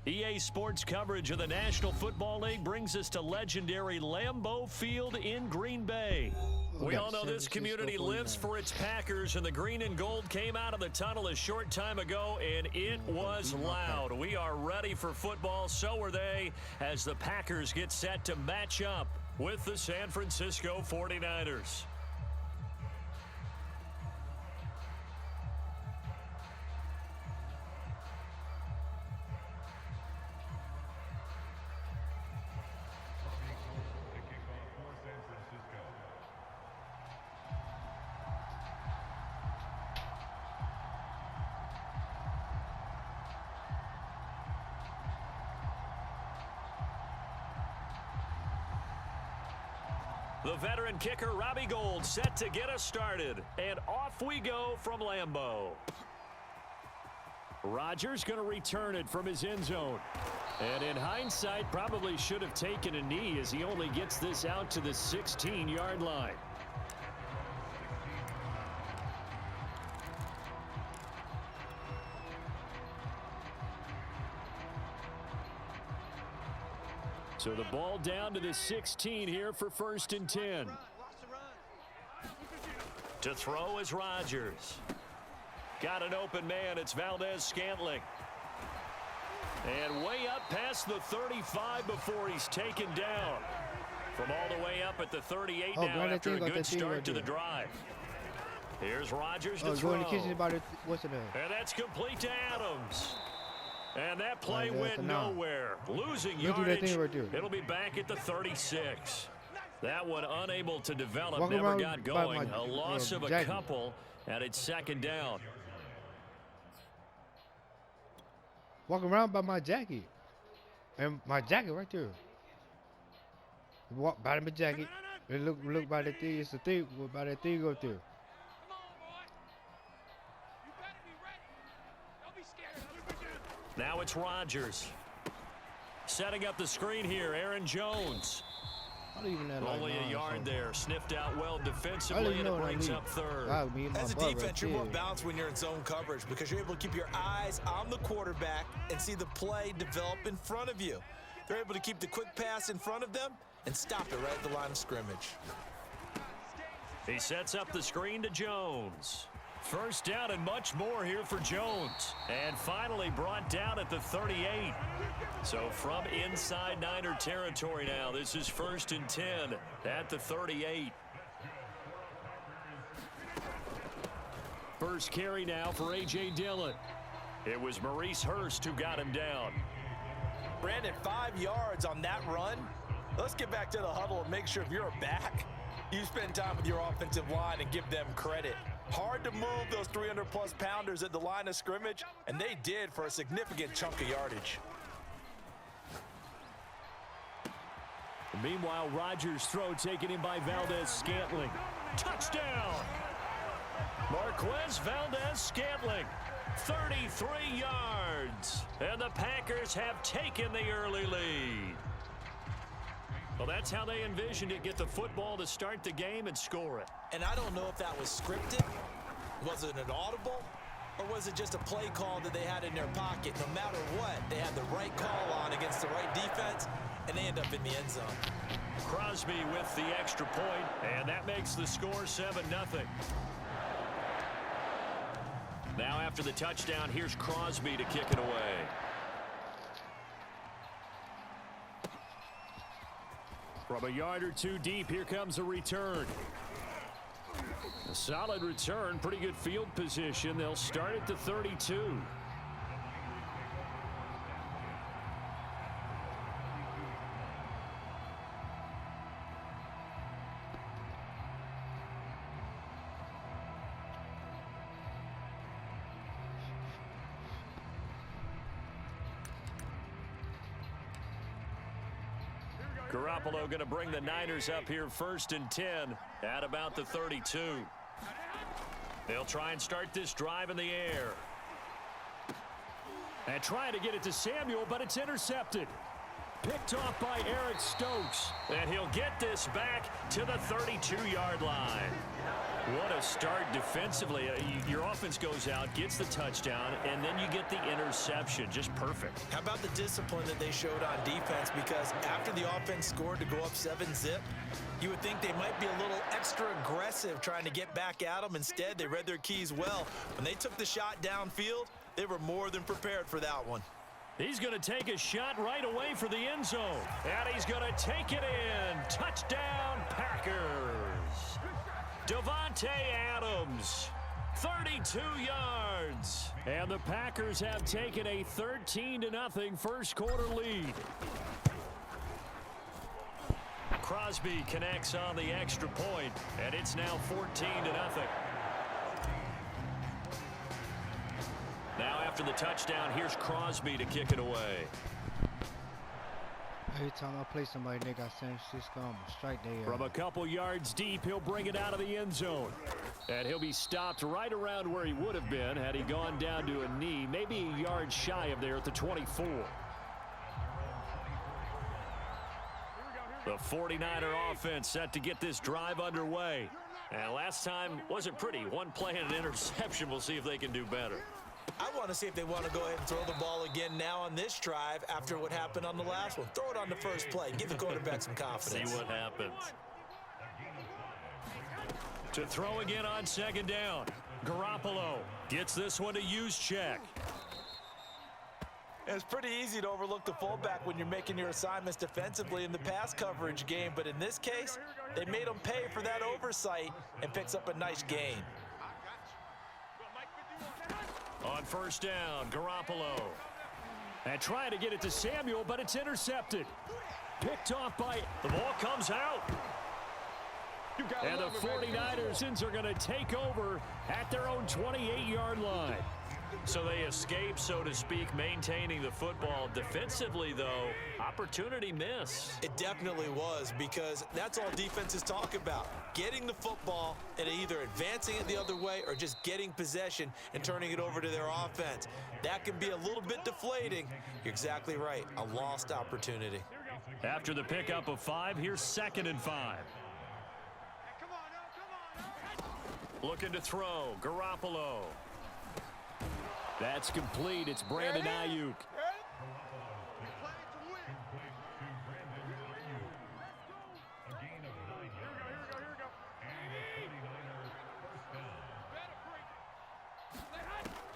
EA Sports coverage of the National Football League brings us to legendary Lambeau Field in Green Bay. We all know this community lives for its Packers, and the green and gold came out of the tunnel a short time ago, and it was loud. We are ready for football, so are they, as the Packers get set to match up with the San Francisco 49ers. The veteran kicker, Robbie Gould, set to get us started. And off we go from Lambeau. Rodgers going to return it from his end zone. And in hindsight, probably should have taken a knee as he only gets this out to the 16-yard line. So the ball down to the 16 here for 1st and 10. To throw is Rodgers. Got an open man. It's Valdez-Scantling. And way up past the 35 before he's taken down. From all the way up at the 38 now after a good start to the drive. Here's Rodgers to throw. And that's complete to Adams. And that play went nowhere. Losing yardage. It'll be back at the 36. That one unable to develop. Never got going. A loss of a couple. And it's 2nd down. Walk around by my jacket. And my jacket right there. Walk by my jacket. And look by the thing. It's the thing by that thing up there. Now it's Rodgers. Setting up the screen here, Aaron Jones. Only a yard there. Sniffed out well defensively, and it brings up 3rd. As a defense, you're more balanced when you're in zone coverage because you're able to keep your eyes on the quarterback and see the play develop in front of you. They're able to keep the quick pass in front of them and stop it right at the line of scrimmage. He sets up the screen to Jones. 1st down and much more here for Jones. And finally brought down at the 38. So from inside Niner territory now, this is 1st and 10 at the 38. First carry now for A.J. Dillon. It was Maurice Hurst who got him down. Brandon, 5 yards on that run. Let's get back to the huddle and make sure if you're a back, you spend time with your offensive line and give them credit. Hard to move those 300-plus pounders at the line of scrimmage, and they did for a significant chunk of yardage. Meanwhile, Rodgers' throw taken in by Valdez-Scantling. Touchdown! Marquez Valdez-Scantling, 33 yards. And the Packers have taken the early lead. Well, that's how they envisioned it. Get the football to start the game and score it. And I don't know if that was scripted. Was it an audible? Or was it just a play call that they had in their pocket? No matter what, they had the right call on against the right defense, and they end up in the end zone. Crosby with the extra point, and that makes the score 7-0. Now after the touchdown, here's Crosby to kick it away. From a yard or two deep, here comes a return. A solid return, pretty good field position. They'll start at the 32. Garoppolo going to bring the Niners up here 1st and 10 at about the 32. They'll try and start this drive in the air. And trying to get it to Samuel, but it's intercepted. Picked off by Eric Stokes. And he'll get this back to the 32-yard line. What a start defensively. Your offense goes out, gets the touchdown, and then you get the interception. Just perfect. How about the discipline that they showed on defense? Because after the offense scored to go up 7-zip, you would think they might be a little extra aggressive trying to get back at them. Instead, they read their keys well. When they took the shot downfield, they were more than prepared for that one. He's going to take a shot right away for the end zone. And he's going to take it in. Touchdown, Packers. Davante Adams, 32 yards. And the Packers have taken a 13-0 first quarter lead. Crosby connects on the extra point, and it's now 14-0. Now after the touchdown, here's Crosby to kick it away. Every time I play somebody, they got San Francisco, I'm going to strike their From a couple yards deep, he'll bring it out of the end zone. And he'll be stopped right around where he would have been had he gone down to a knee, maybe a yard shy of there at the 24. The 49er offense set to get this drive underway. And last time wasn't pretty. One play and an interception. We'll see if they can do better. I want to see if they want to go ahead and throw the ball again now on this drive after what happened on the last one. Throw it on the first play. Give the quarterback some confidence. See what happens. To throw again on second down. Garoppolo gets this one to Juszczyk. It's pretty easy to overlook the fullback when you're making your assignments defensively in the pass coverage game. But in this case, they made him pay for that oversight and picks up a nice gain. On first down, Garoppolo. And trying to get it to Samuel, but it's intercepted. Picked off by... The ball comes out. And the 49ers are going to take over at their own 28-yard line. So they escape, so to speak, maintaining the football. Defensively, though, opportunity miss. It definitely was, because that's all defenses talk about. Getting the football and either advancing it the other way or just getting possession and turning it over to their offense. That can be a little bit deflating. You're exactly right. A lost opportunity. After the pickup of 5, here's 2nd and 5. Looking to throw. Garoppolo. That's complete. It's Brandon Ayuk.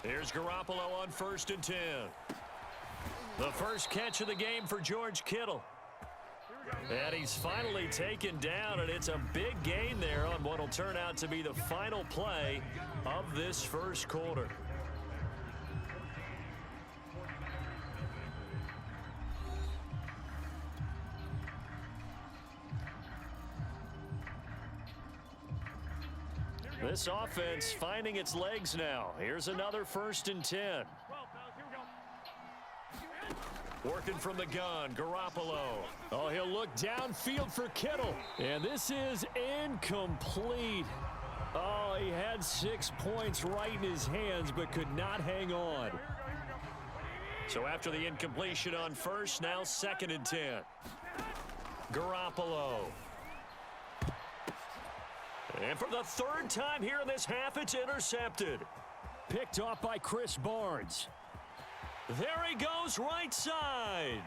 Here's Garoppolo on 1st and 10. The first catch of the game for George Kittle. And he's finally taken down, and it's a big gain there on what will turn out to be the final play of this first quarter. This offense finding its legs now. Here's another 1st and 10. Working from the gun, Garoppolo. Oh, he'll look downfield for Kittle. And this is incomplete. Oh, he had 6 points right in his hands, but could not hang on. So after the incompletion on first, now 2nd and 10. Garoppolo. And for the 3rd time here in this half, it's intercepted. Picked off by Chris Barnes. There he goes, right side.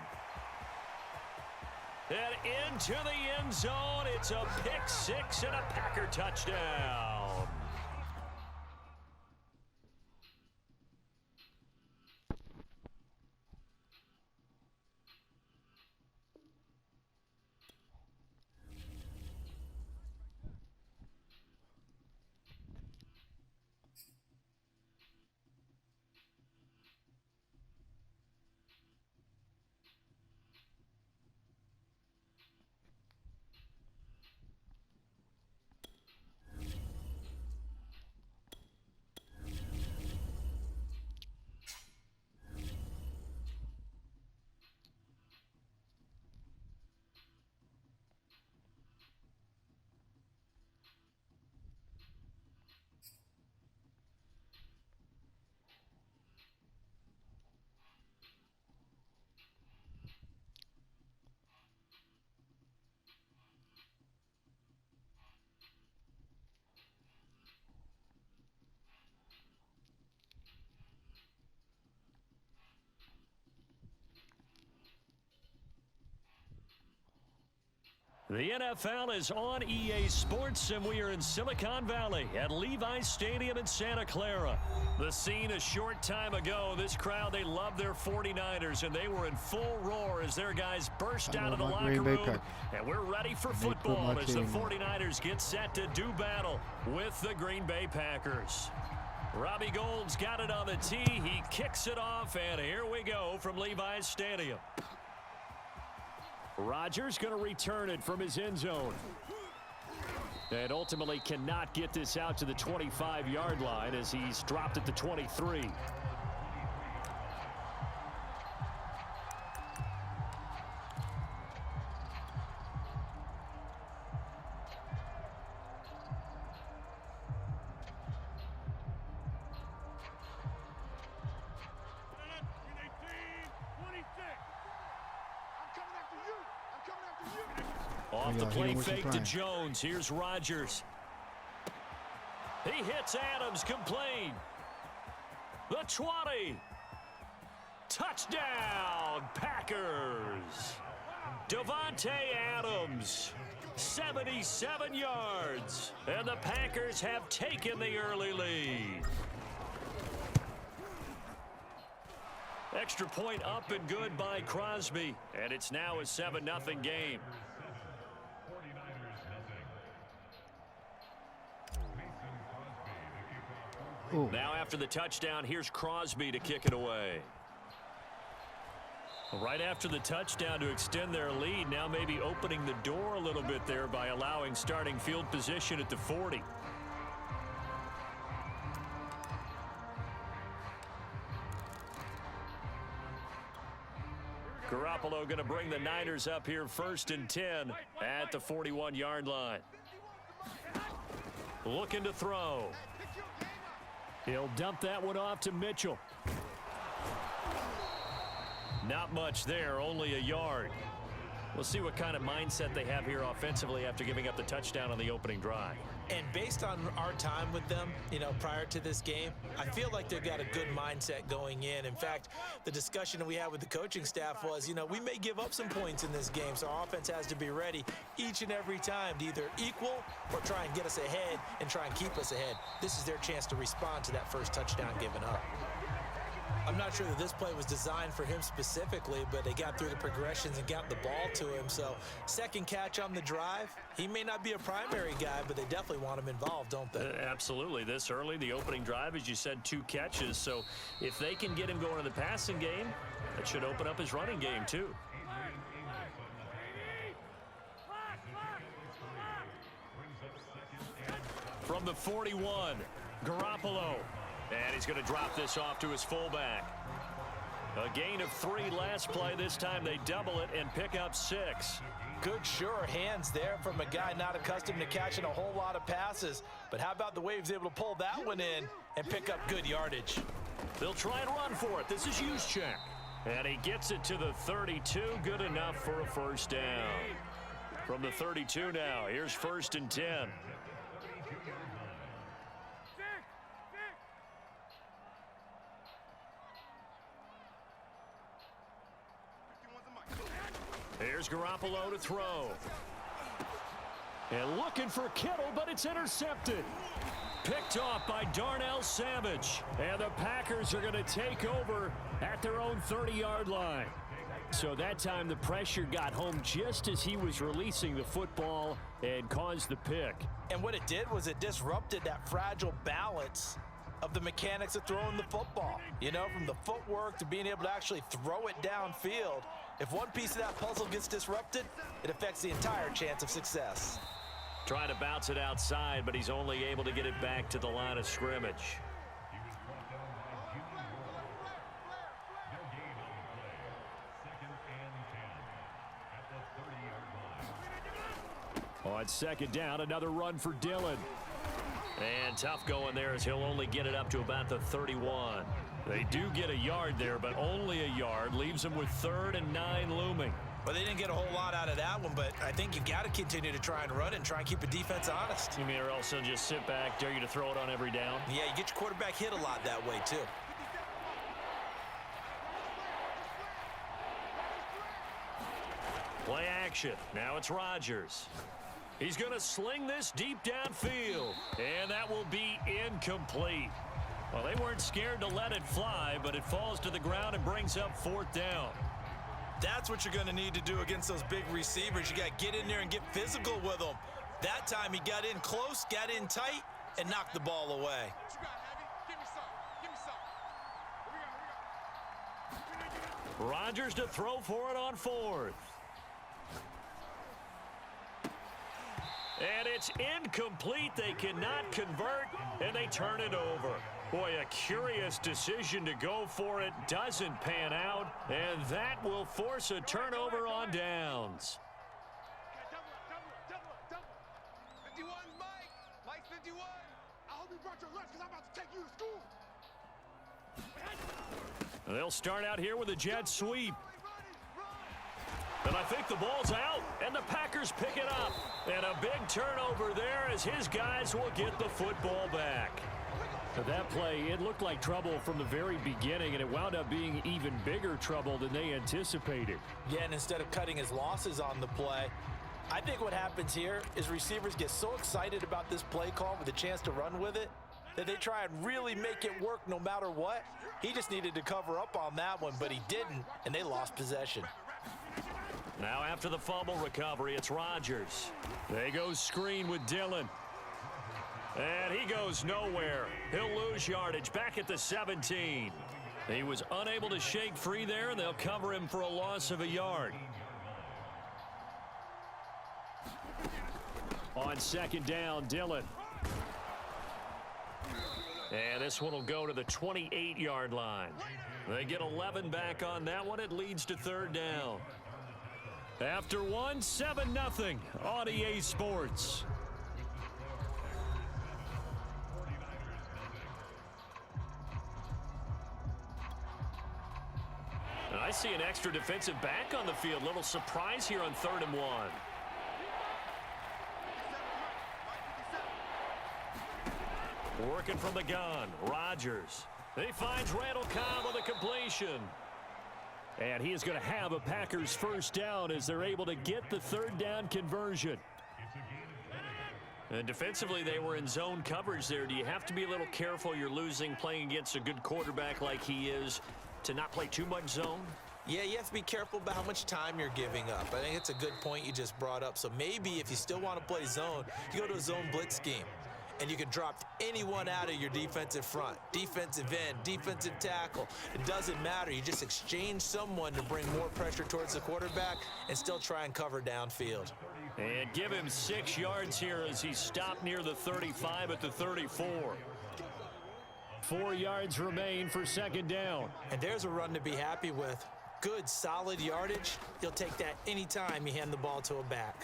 And into the end zone. It's a pick 6 and a Packer touchdown. The NFL is on EA Sports, and we are in Silicon Valley at Levi's Stadium in Santa Clara. The scene a short time ago. This crowd, they love their 49ers, and they were in full roar as their guys burst out of the locker room. And we're ready for football as the 49ers get set to do battle with the Green Bay Packers. Robbie Gould's got it on the tee. He kicks it off, and here we go from Levi's Stadium. Rodgers going to return it from his end zone. And ultimately cannot get this out to the 25-yard line as he's dropped at the 23. Off the play fake to Jones. Here's Rodgers. He hits Adams complete. The 20. Touchdown, Packers. Davante Adams, 77 yards. And the Packers have taken the early lead. Extra point up and good by Crosby. And it's now a 7-0 game. Ooh. Now after the touchdown, here's Crosby to kick it away. Right after the touchdown to extend their lead, now maybe opening the door a little bit there by allowing starting field position at the 40. Garoppolo going to bring the Niners up here 1st and 10 at the 41-yard line. Looking to throw. He'll dump that one off to Mitchell. Not much there, only a yard. We'll see what kind of mindset they have here offensively after giving up the touchdown on the opening drive. And based on our time with them, prior to this game, I feel like they've got a good mindset going in. In fact, the discussion that we had with the coaching staff was, we may give up some points in this game, so our offense has to be ready each and every time to either equal or try and get us ahead and try and keep us ahead. This is their chance to respond to that first touchdown given up. I'm not sure that this play was designed for him specifically, but they got through the progressions and got the ball to him. So second catch on the drive. He may not be a primary guy, but they definitely want him involved, don't they? Absolutely. This early, the opening drive, as you said, 2 catches. So if they can get him going in the passing game, that should open up his running game too. From the 41, Garoppolo. And he's going to drop this off to his fullback. A gain of 3 last play. This time they double it and pick up 6. Good, sure hands there from a guy not accustomed to catching a whole lot of passes. But how about the way he was able to pull that one in and pick up good yardage? They'll try and run for it. This is Juszczyk. And he gets it to the 32. Good enough for a first down. From the 32 now, here's 1st and 10. Here's Garoppolo to throw. And looking for Kittle, but it's intercepted. Picked off by Darnell Savage. And the Packers are going to take over at their own 30-yard line. So that time the pressure got home just as he was releasing the football and caused the pick. And what it did was it disrupted that fragile balance of the mechanics of throwing the football. From the footwork to being able to actually throw it downfield. If one piece of that puzzle gets disrupted, it affects the entire chance of success. Trying to bounce it outside, but he's only able to get it back to the line of scrimmage. On 2nd down, another run for Dillon. And tough going there as he'll only get it up to about the 31. They do get a yard there, but only a yard. Leaves them with 3rd and 9 looming. Well, they didn't get a whole lot out of that one, but I think you've got to continue to try and run and try and keep the defense honest. You mean, or else they'll just sit back, dare you to throw it on every down? Yeah, you get your quarterback hit a lot that way, too. Play action. Now it's Rodgers. He's going to sling this deep downfield, and that will be incomplete. Well, they weren't scared to let it fly, but it falls to the ground and brings up 4th down. That's what you're going to need to do against those big receivers. You got to get in there and get physical with them. That time he got in close, got in tight, and knocked the ball away. Rodgers to throw for it on 4th. And it's incomplete. They cannot convert, and they turn it over. Boy, a curious decision to go for it. Doesn't pan out, and that will force a turnover on downs. 51's Mike. Mike's 51. I hope you brought your lunch because I'm about to take you to school. They'll start out here with a jet sweep. And I think the ball's out, and the Packers pick it up. And a big turnover there as his guys will get the football back. But that play, it looked like trouble from the very beginning, and it wound up being even bigger trouble than they anticipated. Yeah, and instead of cutting his losses on the play, I think what happens here is receivers get so excited about this play call with a chance to run with it that they try and really make it work no matter what. He just needed to cover up on that one, but he didn't, and they lost possession. Now after the fumble recovery, it's Rodgers. They go screen with Dillon. And he goes nowhere. He'll lose yardage back at the 17. He was unable to shake free there, and they'll cover him for a loss of a yard. On 2nd down, Dillon. And this one will go to the 28-yard line. They get 11 back on that one. It leads to 3rd down. After 1, 7-0 on EA Sports. And I see an extra defensive back on the field. Little surprise here on 3rd and 1. Working from the gun, Rodgers. He finds Randall Cobb with a completion. And he is going to have a Packers 1st down as they're able to get the 3rd down conversion. And defensively, they were in zone coverage there. Do you have to be a little careful? You're losing playing against a good quarterback like he is to not play too much zone? Yeah, you have to be careful about how much time you're giving up. I think it's a good point you just brought up. So maybe if you still want to play zone, you go to a zone blitz scheme. And you can drop anyone out of your defensive front, defensive end, defensive tackle. It doesn't matter. You just exchange someone to bring more pressure towards the quarterback and still try and cover downfield. And give him 6 yards here as he stopped near the 35 at the 34. 4 yards remain for 2nd down. And there's a run to be happy with. Good, solid yardage. You'll take that anytime you hand the ball to a back.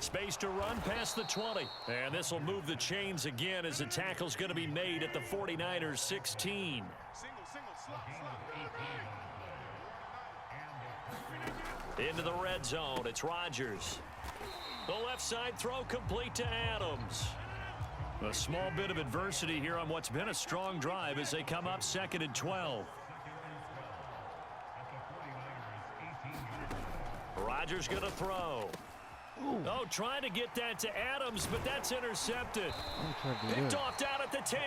Space to run past the 20. And this will move the chains again as the tackle's going to be made at the 49ers 16. Into the red zone. It's Rodgers. The left side throw complete to Adams. A small bit of adversity here on what's been a strong drive as they come up 2nd and 12. Rodgers going to throw. Ooh. Oh, trying to get that to Adams, but that's intercepted. Picked off down at the 10.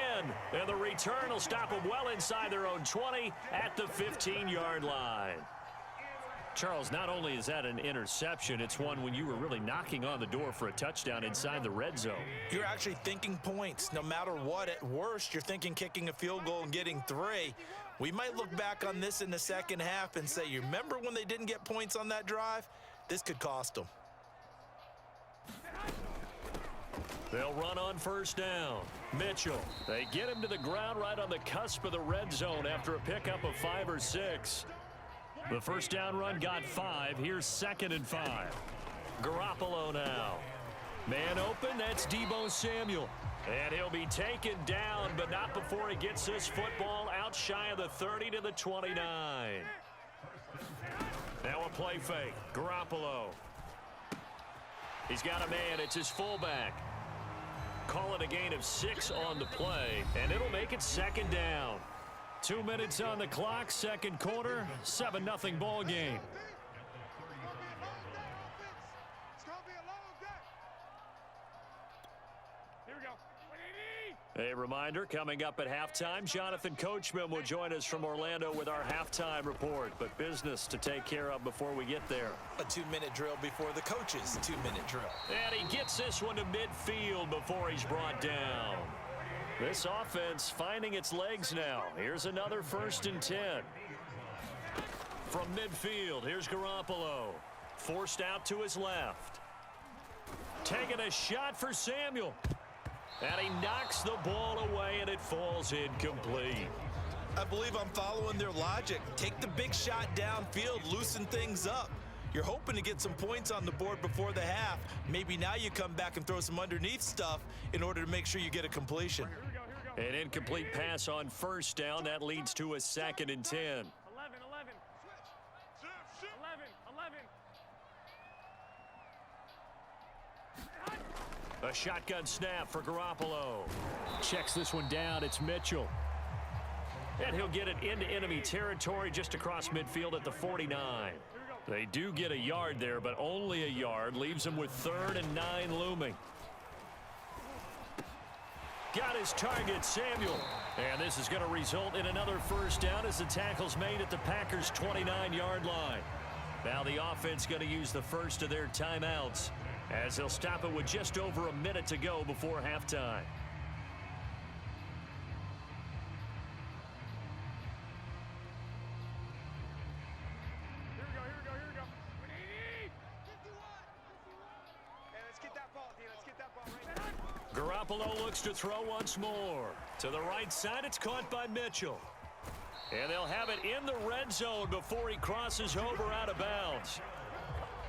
And the return will stop them well inside their own 20 at the 15-yard line. Charles, not only is that an interception, it's one when you were really knocking on the door for a touchdown inside the red zone. You're actually thinking points. No matter what, at worst, you're thinking kicking a field goal and getting 3. We might look back on this in the second half and say, you remember when they didn't get points on that drive? This could cost them. They'll run on 1st down. Mitchell. They get him to the ground right on the cusp of the red zone after a pickup of 5 or 6. The 1st down run got 5. Here's 2nd and 5. Garoppolo now. Man open, that's Deebo Samuel. And he'll be taken down, but not before he gets this football out shy of the 30 to the 29. Now a play fake. Garoppolo. He's got a man. It's his fullback. Call it a gain of 6 on the play, and it'll make it 2nd down. 2 minutes on the clock, 2nd quarter, 7-0 ball game. A reminder, coming up at halftime, Jonathan Coachman will join us from Orlando with our halftime report. But business to take care of before we get there. A 2-minute drill before the coach's 2-minute drill. And he gets this one to midfield before he's brought down. This offense finding its legs now. Here's another 1st and 10. From midfield, here's Garoppolo. Forced out to his left. Taking a shot for Samuel. And he knocks the ball away, and it falls incomplete. I believe I'm following their logic. Take the big shot downfield, loosen things up. You're hoping to get some points on the board before the half. Maybe now you come back and throw some underneath stuff in order to make sure you get a completion. An incomplete pass on 1st down. That leads to a 2nd and 10. 11. A shotgun snap for Garoppolo. Checks this one down. It's Mitchell. And he'll get it into enemy territory just across midfield at the 49. They do get a yard there, but only a yard. Leaves them with 3rd and 9 looming. Got his target, Samuel. And this is going to result in another 1st down as the tackle's made at the Packers' 29-yard line. Now the offense going to use the first of their timeouts as they'll stop it with just over a minute to go before halftime. Here we go. 51. Hey, let's get that ball, D. Let's get that ball right now. Garoppolo looks to throw once more. To the right side, it's caught by Mitchell. And they'll have it in the red zone before he crosses over out of bounds.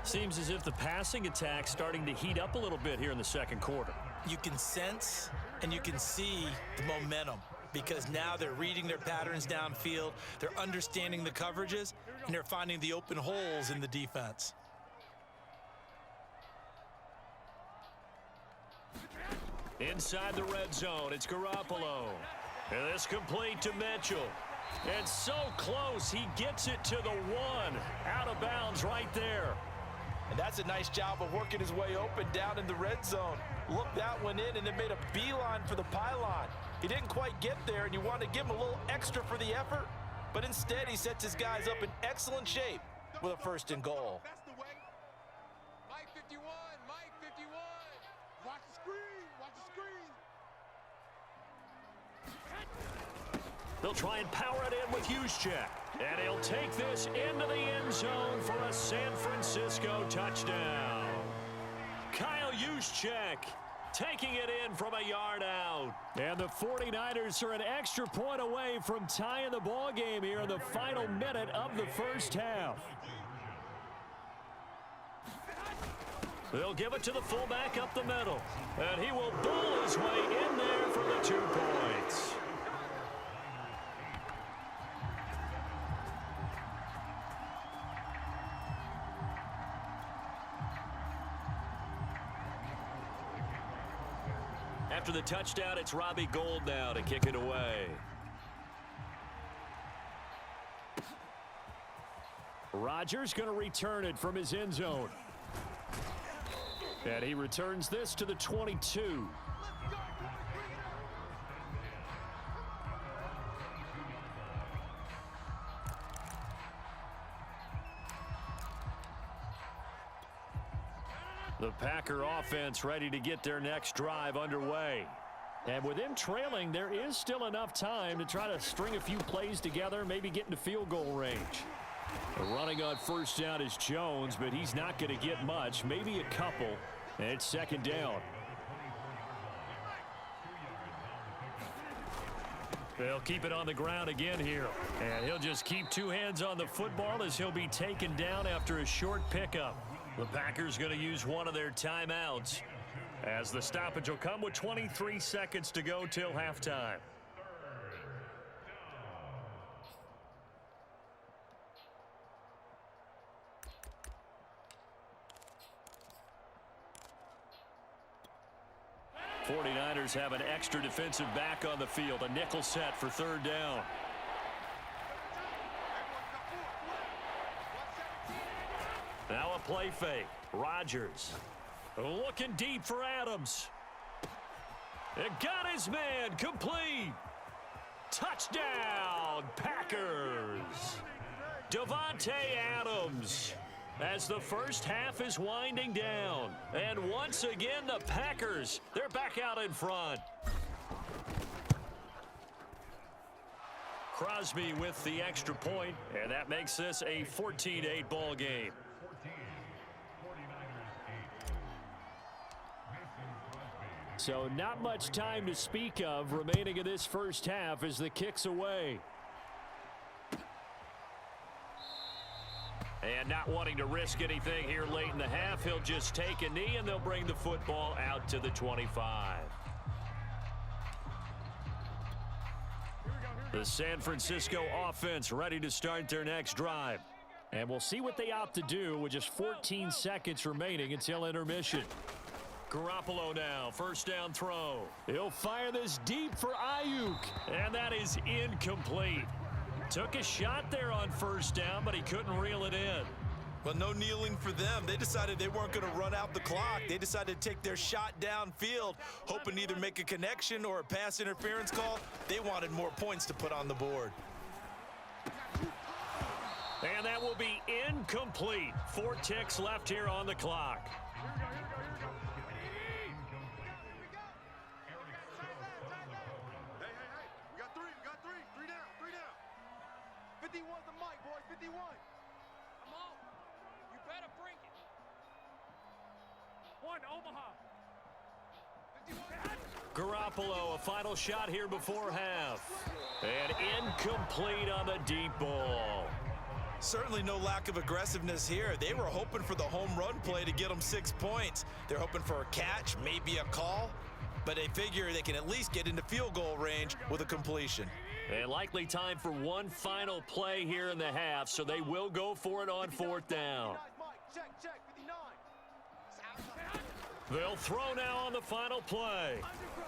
Seems as if the passing attack's starting to heat up a little bit here in the 2nd quarter. You can sense and you can see the momentum because now they're reading their patterns downfield, they're understanding the coverages, and they're finding the open holes in the defense. Inside the red zone, it's Garoppolo. And this complete to Mitchell. And so close, he gets it to the 1. Out of bounds right there. And that's a nice job of working his way open down in the red zone. Looked that one in and then made a beeline for the pylon. He didn't quite get there, and you want to give him a little extra for the effort. But instead, he sets his guys up in excellent shape with a 1st and goal. That's the way. Mike 51. Watch the screen. They'll try and power it in with Juszczyk. And he'll take this into the end zone for a San Francisco touchdown. Kyle Juszczyk taking it in from a yard out. And the 49ers are an extra point away from tying the ball game here in the final minute of the 1st half. They'll give it to the fullback up the middle. And he will bull his way in there for the 2 points. After the touchdown, it's Robbie Gould now to kick it away. Rodgers going to return it from his end zone. And he returns this to the 22. The Packer offense ready to get their next drive underway. And with them trailing, there is still enough time to try to string a few plays together, maybe get into field goal range. Running on 1st down is Jones, but he's not going to get much, maybe a couple. And it's 2nd down. They'll keep it on the ground again here. And he'll just keep 2 hands on the football as he'll be taken down after a short pickup. The Packers going to use one of their timeouts as the stoppage will come with 23 seconds to go till halftime. '49ers have an extra defensive back on the field, a nickel set for 3rd down. Now a play fake. Rodgers looking deep for Adams. It got his man complete. Touchdown, Packers. Davante Adams as the first half is winding down. And once again, the Packers, they're back out in front. Crosby with the extra point, and that makes this a 14-8 ball game. So not much time to speak of remaining in this first half as the kick's away. And not wanting to risk anything here late in the half, he'll just take a knee and they'll bring the football out to the 25. The San Francisco offense ready to start their next drive. And we'll see what they opt to do with just 14 seconds remaining until intermission. Garoppolo now, first down throw. He'll fire this deep for Ayuk, and that is incomplete. Took a shot there on first down, but he couldn't reel it in. Well, no kneeling for them. They decided they weren't going to run out the clock. They decided to take their shot downfield, hoping to either make a connection or a pass interference call. They wanted more points to put on the board. And that will be incomplete. 4 ticks left here on the clock. We got three. Three down. 51's the mic, boys. 51. I'm on. You better bring it. 1, Omaha. 51. Garoppolo, a final shot here before half. And incomplete on the deep ball. Certainly no lack of aggressiveness here. They were hoping for the home run play to get them 6 points. They're hoping for a catch, maybe a call, but they figure they can at least get into field goal range with a completion. And likely time for one final play here in the half, so they will go for it on 4th down. Check, 59. They'll throw now on the final play.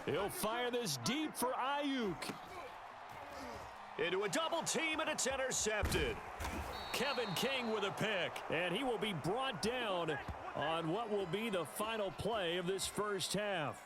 He'll fire this deep for Ayuk. Into a double team, and it's intercepted. Kevin King with a pick, and he will be brought down on what will be the final play of this first half.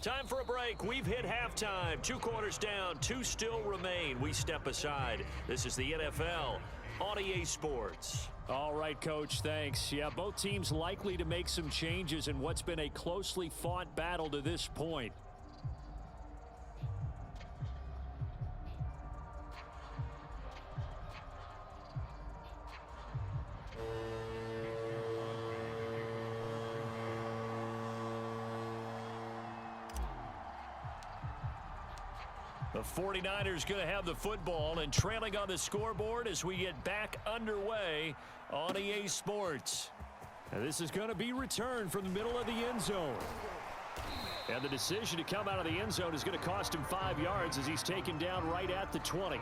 Time for a break. We've hit halftime. 2 quarters down, 2 still remain. We step aside. This is the NFL on EA Sports. All right, Coach, thanks. Yeah, both teams likely to make some changes in what's been a closely fought battle to this point. The 49ers going to have the football and trailing on the scoreboard as we get back underway on EA Sports. And this is going to be returned from the middle of the end zone. And the decision to come out of the end zone is going to cost him 5 yards as he's taken down right at the 20.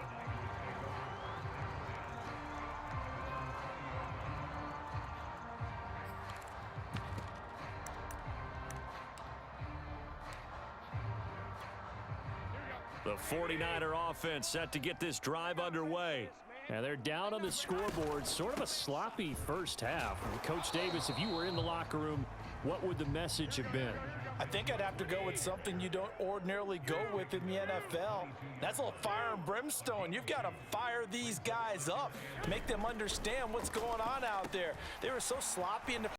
The 49er offense set to get this drive underway. And they're down on the scoreboard. Sort of a sloppy first half. Coach Davis, if you were in the locker room, what would the message have been? I think I'd have to go with something you don't ordinarily go with in the NFL. That's a little fire and brimstone. You've got to fire these guys up, make them understand what's going on out there. They were so sloppy in the